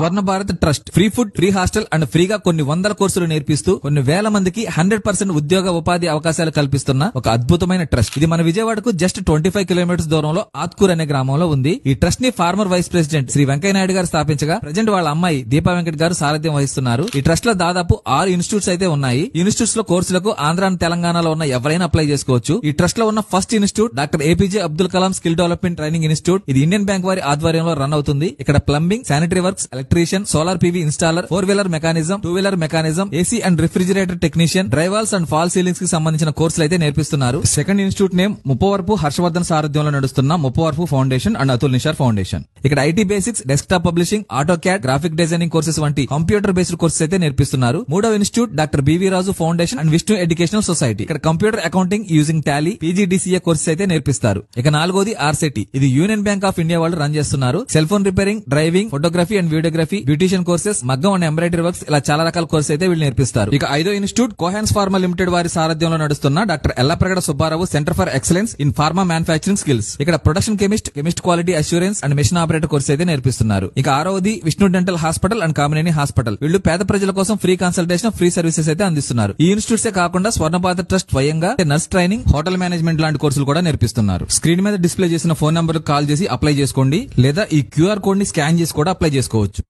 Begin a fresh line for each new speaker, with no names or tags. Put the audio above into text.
Swarna Bharat trust free food, free hostel and ఫ్రీగా కొన్ని వందల కోర్సులు నేర్పిస్తూ కొన్ని వేల మందికి 100% ఉద్యోగ ఉపాధి అవకాశాలు కల్పిస్తున్న ఒక అద్భుతమైన ట్రస్ట్. ఇది మన విజయవాడకు జస్ట్ 25 కిలోమీటర్స్ దూరంలో ఆత్కూర్ అనే గ్రామంలో ఉంది. ఈ ట్రస్ట్ ని former vice president Shri Venkaiah Naidu గారు స్థాపించగా ప్రజెంట్ వాళ్ళ అమ్మాయి దీపా వెంకట్ గారు సారథ్యం వహిస్తున్నారు. ఈ ట్రస్ట్ లో దాదాపు 6 ఇన్స్టిట్యూట్స్ అయితే ఉన్నాయి. ఇన్స్టిట్యూట్స్ లో కోర్సులకు ఆంధ్ర అండ్ తెలంగాణలో ఉన్న ఎవరైనా అప్లై చేసుకోవచ్చు. ఈ ట్రస్ట్ లో ఉన్న first institute doctor APJ Abdul Kalam skill development training institute. ఇది ఇండియన్ బ్యాంక్ వారి ఆధ్వర్యంలో రన్ అవుతుంది. ఇక్కడ plumbing, sanitary works, electrician, solar PV installer, 4-వీలర్ మెకానిజం, 2-వీలర్ mechanism, AC and refrigerator technician, drywalls and false ceilings కి సంబంధించిన కోర్సులు అయితే నేర్పిస్తున్నారు. Second institute name Muppavarapu Harshavardhan సారథ్యంలో నడుస్తున్న Muppavarapu foundation and Atul Nishar foundation. ఇక్కడ IT basics, desktop publishing, auto CAD, graphic designing courses వంటి కంప్యూటర్ బేస్డ్ కోర్సెస్ అయితే నేర్పిస్తున్నారు. మూడవ institute doctor B V Raju foundation and Vishnu educational society. ఇక్కడ computer accounting using Tally, PGDCA courses అయితే నేర్పిస్తారు. ఇక నాలుగోది ఆర్సిటీ. ఇది యూనియన్ బ్యాంక్ ఆఫ్ ఇండియా వాళ్ళు రన్ చేస్తున్నారు. Cell phone repairing, driving, photography and videography, beautician courses, మగ్గం అండ్ ఎంబ్రాయిడరీ వర్క్స్, ఇలా చాలా రకాల కోర్సెస్ అయితే వీళ్ళు నేర్పిస్తారు. ఇక ఐదో ఇన్స్టిట్యూట్ కోహాన్స్ ఫార్మా లిమిటెడ్ వారి సారథ్యంలో నడుస్తున్న doctor Yellapragada Subbarao centre for excellence in pharma manufacturing skills. ఇక్కడ production chemist quality assurance and machine operator course అయితే నేర్పిస్తున్నారు. ఇక ఆరవది Vishnu dental hospital and Kamineni hospital. వీళ్ళు పేద ప్రజల కోసం ఫ్రీ కన్సల్టేషన్, ఫ్రీ సర్వీసెస్ అయితే అందిస్తున్నారు. ఈ ఇన్స్టిట్యూట్స్ కాకుండా స్వర్ణ భారత్ ట్రస్ట్ స్వయంగా నర్స్ ట్రైనింగ్, హోటల్ మేనేజ్మెంట్ లాంటి కోర్సులు కూడా నేర్పిస్తున్నారు. స్క్రీన్ మీద డిస్ప్లే చేసిన ఫోన్ నంబర్ కాల్ చేసి అప్లై చేసుకోండి, లేదా ఈ క్యూఆర్ కోడ్ ని స్కాన్ చేసి కూడా అప్లై చేసుకోవచ్చు.